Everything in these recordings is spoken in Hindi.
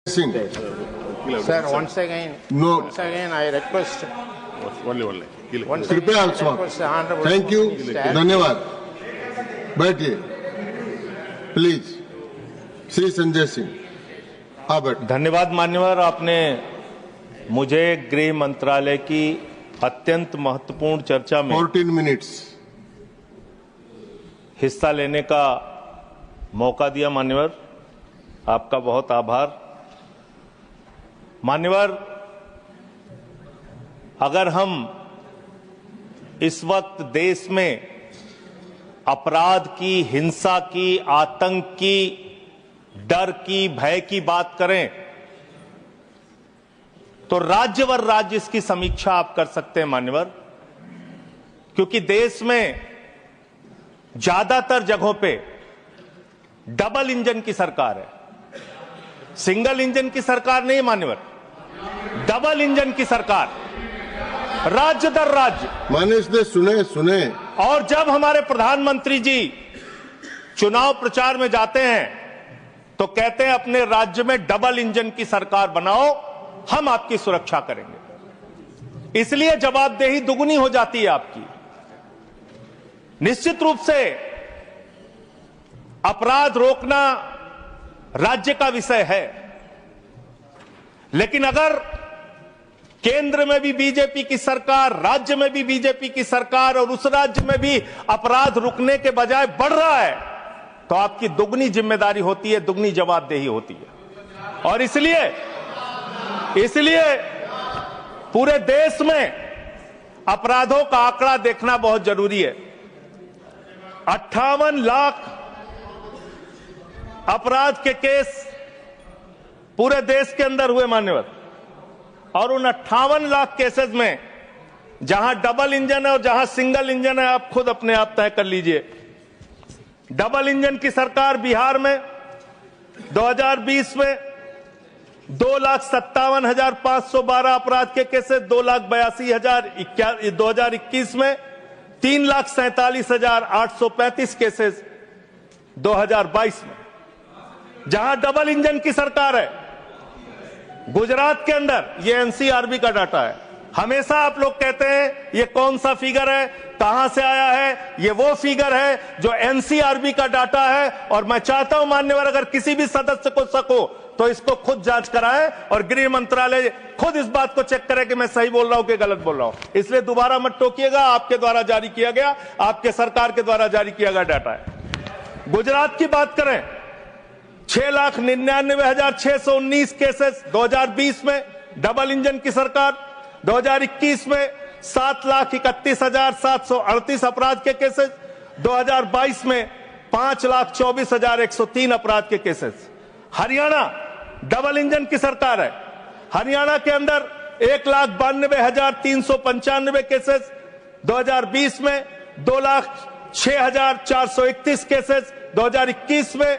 Singh. Sir, once again, I request. Once again, कृपया I request the Honorable thank you, Minister. धन्यवाद। बैठिए प्लीज। श्री संजय सिंह आप बैठिए। धन्यवाद मान्यवर, आपने मुझे गृह मंत्रालय की अत्यंत महत्वपूर्ण चर्चा में 14 मिनट्स हिस्सा लेने का मौका दिया। मान्यवर, आपका बहुत आभार। मान्यवर, अगर हम इस वक्त देश में अपराध की, हिंसा की, आतंक की, डर की, भय की बात करें तो राज्यवर राज्य इसकी समीक्षा आप कर सकते हैं मान्यवर, क्योंकि देश में ज्यादातर जगहों पे डबल इंजन की सरकार है। सिंगल इंजन की सरकार नहीं मान्यवर, डबल इंजन की सरकार, राज्य दर राज्य। मानिश ने सुने और जब हमारे प्रधानमंत्री जी चुनाव प्रचार में जाते हैं तो कहते हैं अपने राज्य में डबल इंजन की सरकार बनाओ, हम आपकी सुरक्षा करेंगे। इसलिए जवाबदेही दुगनी हो जाती है आपकी। निश्चित रूप से अपराध रोकना राज्य का विषय है, लेकिन अगर केंद्र में भी बीजेपी की सरकार, राज्य में भी बीजेपी की सरकार और उस राज्य में भी अपराध रुकने के बजाय बढ़ रहा है तो आपकी दुगनी जिम्मेदारी होती है, दुगनी जवाबदेही होती है। और इसलिए पूरे देश में अपराधों का आंकड़ा देखना बहुत जरूरी है। 58 लाख अपराध के केस पूरे देश के अंदर हुए मान्यवर, और उन 58 लाख केसेस में जहां डबल इंजन है और जहां सिंगल इंजन है, आप खुद अपने आप तय कर लीजिए। डबल इंजन की सरकार बिहार में 2020 में 2,57,512 अपराध के केसेस, 2,82,000। 2021 में 3,47,835 केसेस 2022 में, जहां डबल इंजन की सरकार है। गुजरात के अंदर, ये एनसीआरबी का डाटा है। हमेशा आप लोग कहते हैं ये कौन सा फिगर है, कहां से आया है, ये वो फिगर है जो एनसीआरबी का डाटा है। और मैं चाहता हूं मान्यवर, अगर किसी भी सदस्य को शक हो तो इसको खुद जांच कराएं और गृह मंत्रालय खुद इस बात को चेक करे कि मैं सही बोल रहा हूं कि गलत बोल रहा हूं। इसलिए दोबारा मत टोकिएगा, आपके द्वारा जारी किया गया, आपके सरकार के द्वारा जारी किया गया डाटा है। गुजरात की बात करें, 6,99,619 केसेस 2020 में डबल इंजन की सरकार। 2021 में 7,31,738 अपराध के केसेस। 2022 में 5,24,103 अपराध के केसेस। हरियाणा डबल इंजन की सरकार है। हरियाणा के अंदर 1,92,395 केसेस। 2020 में 2,06,431 केसेस। 2021 में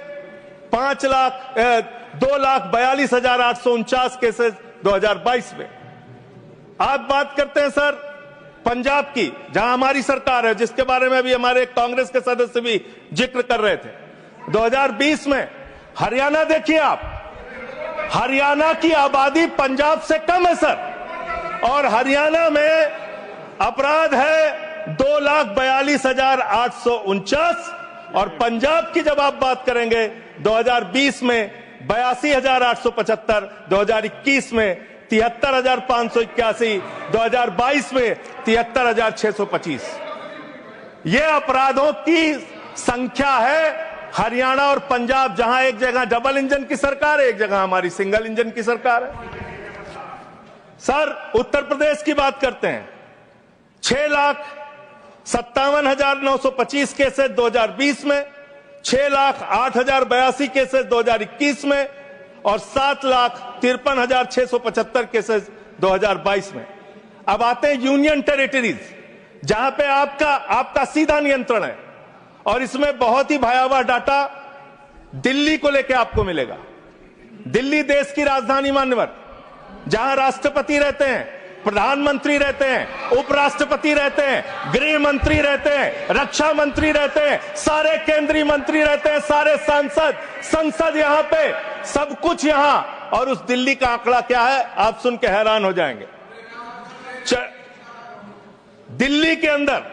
2,42,849 केसेस 2022 में। आप बात करते हैं सर पंजाब की, जहां हमारी सरकार है, जिसके बारे में अभी हमारे कांग्रेस के सदस्य भी जिक्र कर रहे थे। 2020 में हरियाणा देखिए आप, हरियाणा की आबादी पंजाब से कम है सर, और हरियाणा में अपराध है 2,42,849। और पंजाब की जब आप बात करेंगे 2020 में 82,875, 2021 में 73,581, 2022 में 73,625। ये अपराधों की संख्या है हरियाणा और पंजाब, जहां एक जगह डबल इंजन की सरकार है, एक जगह हमारी सिंगल इंजन की सरकार है। सर उत्तर प्रदेश की बात करते हैं, 6,57,925 केसेस 2020 में, 6,08,082 केसेस 2021 में, और 7,53,675 केसेस 2022 में। अब आते हैं यूनियन टेरिटरीज, जहां पे आपका सीधा नियंत्रण है, और इसमें बहुत ही भयावह डाटा दिल्ली को लेकर आपको मिलेगा। दिल्ली देश की राजधानी मान्यवर, जहां राष्ट्रपति रहते हैं, प्रधानमंत्री रहते हैं, उपराष्ट्रपति रहते हैं, गृह मंत्री रहते हैं, रक्षा मंत्री रहते हैं, सारे केंद्रीय मंत्री रहते हैं, सारे सांसद, संसद, यहां पे सब कुछ यहां और उस दिल्ली का आंकड़ा क्या है आप सुन के हैरान हो जाएंगे। दिल्ली के अंदर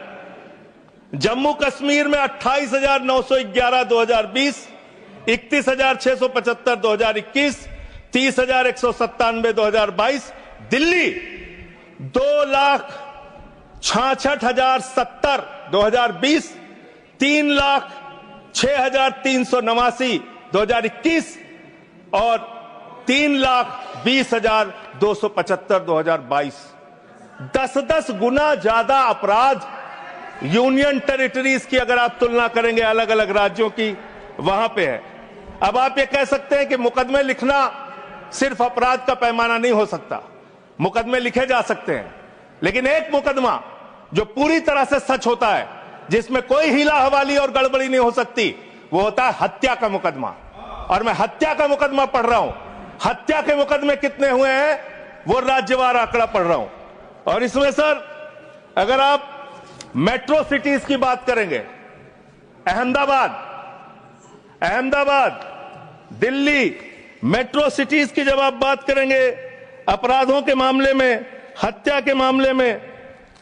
जम्मू कश्मीर में 28,911 2020, 31,675 2021, 30,197 2022। दिल्ली 2,66,070 2020, 3,06,389 2021 और 3,20,275 2022। 10-10 गुना ज्यादा अपराध यूनियन टेरिटरीज की अगर आप तुलना करेंगे अलग अलग राज्यों की वहां पे है। अब आप ये कह सकते हैं कि मुकदमे लिखना सिर्फ अपराध का पैमाना नहीं हो सकता, मुकदमे लिखे जा सकते हैं, लेकिन एक मुकदमा जो पूरी तरह से सच होता है, जिसमें कोई हीला हवाली और गड़बड़ी नहीं हो सकती, वो होता है हत्या का मुकदमा। और मैं हत्या का मुकदमा पढ़ रहा हूं। हत्या के मुकदमे कितने हुए हैं वो राज्यवार आंकड़ा पढ़ रहा हूं। और इसमें सर अगर आप मेट्रो सिटीज की बात करेंगे, अहमदाबाद, दिल्ली, मेट्रो सिटीज की जब आप बात करेंगे अपराधों के मामले में, हत्या के मामले में,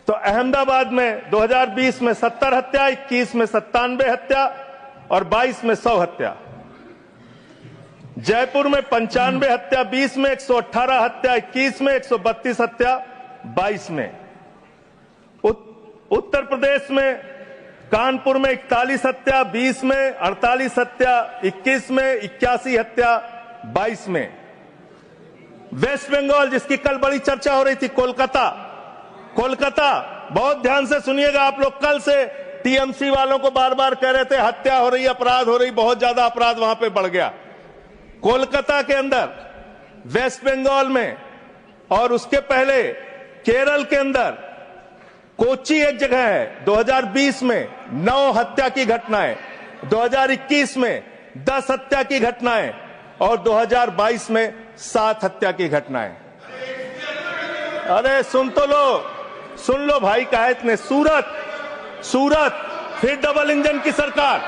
तो अहमदाबाद में 2020 में 70 हत्या, 21 में 97 हत्या और 22 में 100 हत्या। जयपुर में 95 हत्या, 20 में 118 हत्या, 21 में 132 हत्या, 22 में। उत्तर प्रदेश में कानपुर में 41 हत्या, 20 में 48 हत्या, 21 में 81 हत्या, 22 में। वेस्ट बंगाल जिसकी कल बड़ी चर्चा हो रही थी, कोलकाता, बहुत ध्यान से सुनिएगा आप लोग। कल से टीएमसी वालों को बार बार कह रहे थे हत्या हो रही, अपराध हो रही, बहुत ज्यादा अपराध वहां पे बढ़ गया। कोलकाता के अंदर, वेस्ट बंगाल में और उसके पहले केरल के अंदर, कोच्चि एक जगह है, 2020 में 9 हत्या की घटनाएं, 2021 में 10 हत्या की घटनाएं और 2022 में 7 हत्या की घटनाएं। अरे सुन लो भाई, कहा इतने। सूरत फिर डबल इंजन की सरकार,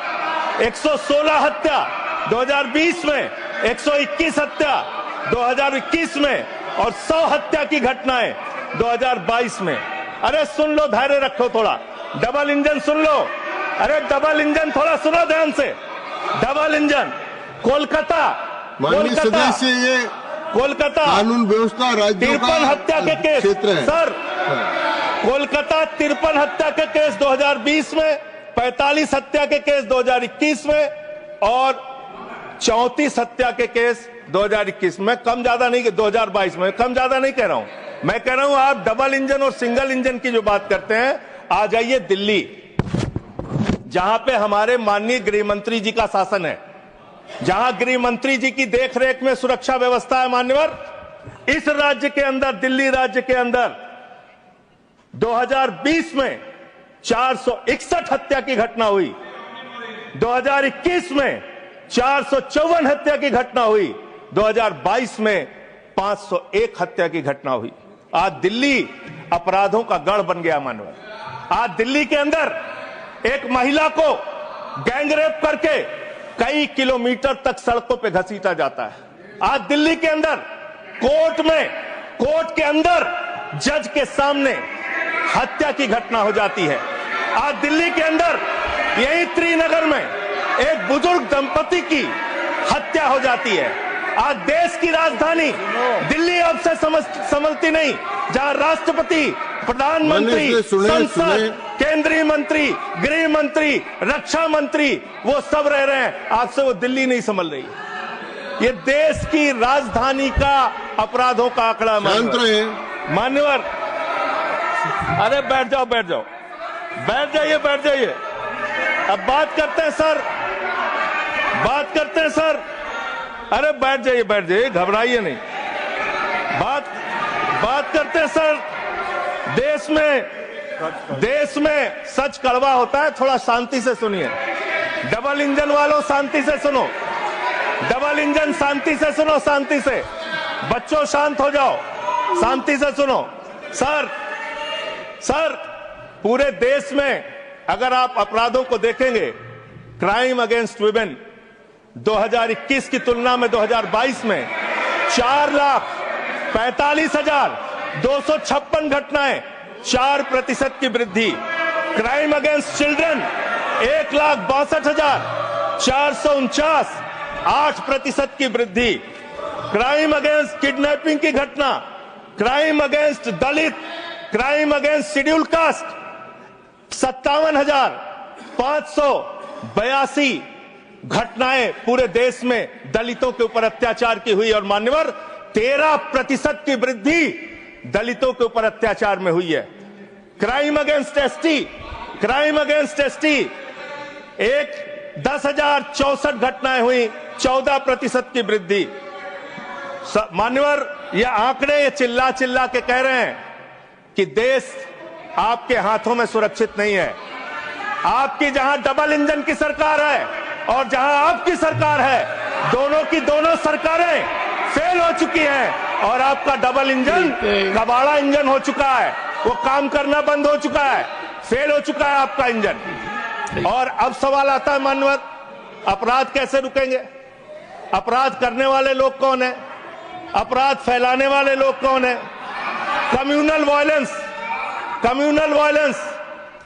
116 हत्या 2020 में, 121 हत्या 2021 में और 100 हत्या की घटनाएं 2022 में। अरे सुन लो, धैर्य रखो थोड़ा। डबल इंजन सुन लो, अरे डबल इंजन थोड़ा सुनो ध्यान से। डबल इंजन कोलकाता कानून व्यवस्था राज्यों का 53 हत्या के केस सर, कोलकाता 53 हत्या के केस 2020 में, 45 हत्या के केस 2021 में और 34 हत्या के केस 2021 में। कम ज्यादा नहीं, 2022 में कम ज्यादा नहीं कह रहा हूं, मैं कह रहा हूं आप डबल इंजन और सिंगल इंजन की जो बात करते हैं, आ जाइए दिल्ली, जहां पे हमारे माननीय गृह मंत्री जी का शासन है, जहां गृह मंत्री जी की देखरेख में सुरक्षा व्यवस्था है। मान्यवर, इस राज्य के अंदर, दिल्ली राज्य के अंदर 2020 में 461 हत्या की घटना हुई, 2021 में 454 हत्या की घटना हुई, 2022 में 501 हत्या की घटना हुई। आज दिल्ली अपराधों का गढ़ बन गया। मानव, आज दिल्ली के अंदर एक महिला को गैंगरेप करके कई किलोमीटर तक सड़कों पे घसीटा जाता है। आज दिल्ली के अंदर कोर्ट के अंदर जज के सामने हत्या की घटना हो जाती है। आज दिल्ली के अंदर यही त्रिनगर में एक बुजुर्ग दंपति की हत्या हो जाती है। आज देश की राजधानी दिल्ली अब से समझती नहीं, जहां राष्ट्रपति, प्रधानमंत्री, संसद, केंद्रीय मंत्री, गृह मंत्री, रक्षा मंत्री, वो सब रह रहे हैं, आज से वो दिल्ली नहीं संभल रही। ये देश की राजधानी का अपराधों का आंकड़ा। मान्यवर, अरे बैठ जाइए। अब बात करते हैं सर, अरे बैठ जाइए, घबराइए नहीं। बात करते हैं सर, देश में सच कड़वा होता है, थोड़ा शांति से सुनिए। डबल इंजन वालों शांति से सुनो, डबल इंजन शांति से सुनो, शांति से। बच्चों शांत हो जाओ, शांति से सुनो। सर पूरे देश में अगर आप अपराधों को देखेंगे, क्राइम अगेंस्ट वुमेन 2021 की तुलना में 2022 में 4,45,256 घटनाएं, 4% की वृद्धि। क्राइम अगेंस्ट चिल्ड्रन 1,62,449, 8% की वृद्धि। क्राइम अगेंस्ट किडनैपिंग की घटना, क्राइम अगेंस्ट दलित, क्राइम अगेंस्ट शेड्यूल कास्ट 57,582 घटनाएं पूरे देश में दलितों के ऊपर अत्याचार की हुई। और मान्यवर 13% की वृद्धि दलितों के ऊपर अत्याचार में हुई है। Crime against ST, crime against ST 10,064 घटनाएं हुई, 14% की वृद्धि। मान्यवर ये आंकड़े ये चिल्ला चिल्ला के कह रहे हैं कि देश आपके हाथों में सुरक्षित नहीं है। आपकी जहां डबल इंजन की सरकार है और जहां आपकी सरकार है, दोनों की दोनों सरकारें फेल हो चुकी हैं और आपका डबल इंजन कबाड़ा इंजन हो चुका है। वो काम करना बंद हो चुका है, फेल हो चुका है आपका इंजन। और अब सवाल आता है मान्यवर, अपराध कैसे रुकेंगे? अपराध करने वाले लोग कौन है? अपराध फैलाने वाले लोग कौन है? Communal violence, communal violence,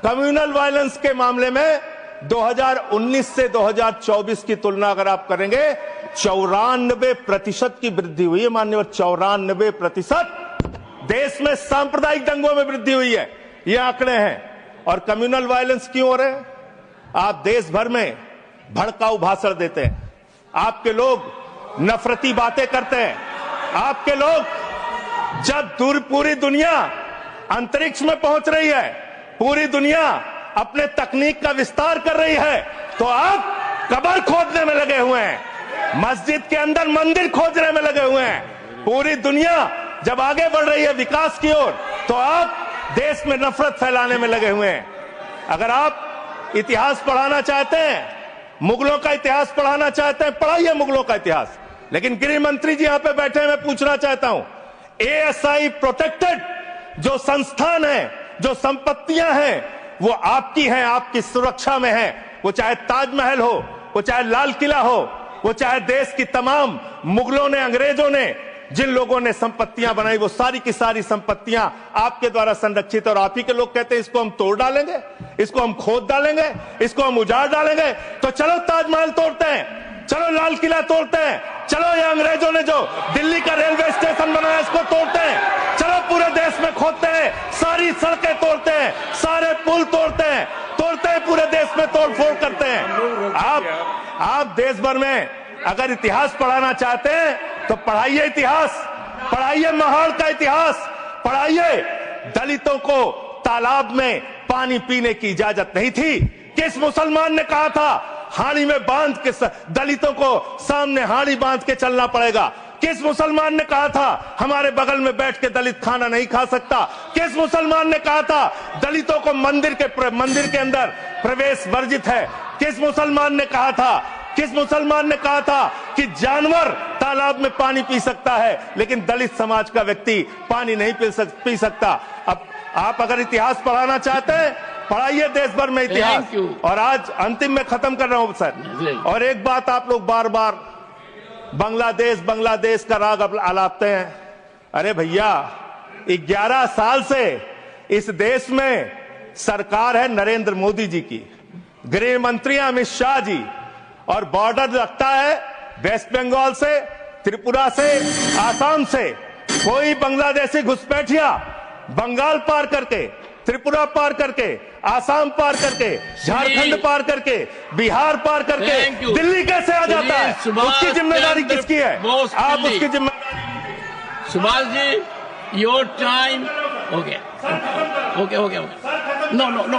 communal violence के मामले में 2019 से 2024 की तुलना अगर आप करेंगे 94% की वृद्धि हुई है मान्यवर। 94% देश में सांप्रदायिक दंगों में वृद्धि हुई है, ये आंकड़े हैं। और कम्युनल वायलेंस क्यों हो रहे हैं? आप देश भर में भड़काऊ भाषण देते हैं, आपके लोग नफरती बातें करते हैं, आपके लोग जब पूरी दुनिया अंतरिक्ष में पहुंच रही है, पूरी दुनिया अपने तकनीक का विस्तार कर रही है, तो आप कब्र खोदने में लगे हुए हैं, मस्जिद के अंदर मंदिर खोदने में लगे हुए हैं। पूरी दुनिया जब आगे बढ़ रही है विकास की ओर, तो आप देश में नफरत फैलाने में लगे हुए हैं। अगर आप इतिहास पढ़ाना चाहते हैं, मुगलों का इतिहास पढ़ाना चाहते हैं, पढ़ाइए मुगलों का इतिहास। लेकिन गृह मंत्री जी यहां पे बैठे हैं, मैं पूछना चाहता हूं, एएसआई प्रोटेक्टेड जो संस्थान है, जो संपत्तियां हैं, वो आपकी हैं, आपकी सुरक्षा में है। वो चाहे ताजमहल हो, वो चाहे लाल किला हो, वो चाहे देश की तमाम मुगलों ने, अंग्रेजों ने जिन लोगों ने संपत्तियां बनाई, वो सारी की सारी संपत्तियां आपके द्वारा संरक्षित। और आप ही के लोग कहते हैं इसको हम तोड़ डालेंगे, इसको हम खोद डालेंगे, इसको हम उजाड़ डालेंगे। तो चलो ताजमहल तोड़ते हैं, चलो लाल किला तोड़ते हैं, चलो ये अंग्रेजों ने जो दिल्ली का रेलवे स्टेशन बनाया इसको तोड़ते हैं, चलो पूरे देश में खोदते हैं, सारी सड़कें तोड़ते हैं, सारे पुल तोड़ते हैं, पूरे देश में तोड़फोड़ करते हैं। आप देश भर में अगर इतिहास पढ़ाना चाहते हैं तो पढ़ाइए इतिहास, पढ़ाइए महाड़ का इतिहास, पढ़ाइए दलितों को तालाब में पानी पीने की इजाजत नहीं थी। किस मुसलमान ने कहा था हाड़ी में बांध के दलितों को सामने हाड़ी बांध के चलना पड़ेगा? किस मुसलमान ने कहा था हमारे बगल में बैठ के दलित खाना नहीं खा सकता? किस मुसलमान ने कहा था दलितों को मंदिर के अंदर प्रवेश वर्जित है? किस मुसलमान ने कहा था, किस मुसलमान ने कहा था कि जानवर तालाब में पानी पी सकता है लेकिन दलित समाज का व्यक्ति पानी नहीं पी सकता? अब आप अगर इतिहास पढ़ाना चाहते हैं, पढ़ाइए देश भर में इतिहास। और आज अंतिम में खत्म कर रहा हूं सर, और एक बात आप लोग बार बार बांग्लादेश का राग आलापते हैं। अरे भैया 11 साल से इस देश में सरकार है नरेंद्र मोदी जी की, गृह मंत्री अमित शाह जी, और बॉर्डर लगता है वेस्ट बंगाल से, त्रिपुरा से, आसाम से। कोई बांग्लादेशी घुसपैठिया बंगाल पार करके, त्रिपुरा पार करके, आसाम पार करके, झारखंड पार करके, बिहार पार करके दिल्ली कैसे आ जाता है? उसकी जिम्मेदारी किसकी है? आप उसकी जिम्मेदारी। सुभाष जी, योर टाइम हो गया। Okay. No,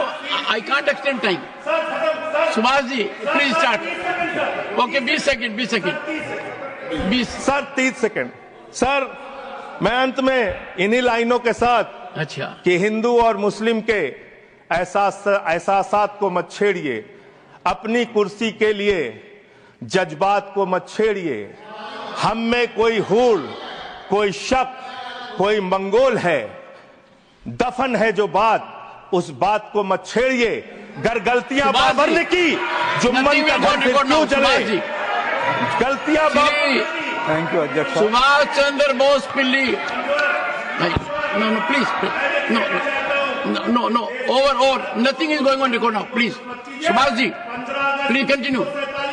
I can't extend time. Subhash ji please start. Okay, 20 second. Sir 30 second. Sir मैं अंत में इन्हीं लाइनों के साथ, अच्छा, कि हिंदू और मुस्लिम के एहसासात को मत छेड़िए, अपनी कुर्सी के लिए जज्बात को मत छेड़िए। हम में कोई हूड़, कोई शक, कोई मंगोल है, दफन है जो बात, उस बात को मत छेड़िए। गर गलतियां बाबर ने की, जुम्मन का घर फिर क्यों जले? गलतियां थैंक यू अध्यक्ष। Subhash Chandra Bose Pilli. No, please. No. Over. Nothing is going on record now. Please. Subhash ji, please continue.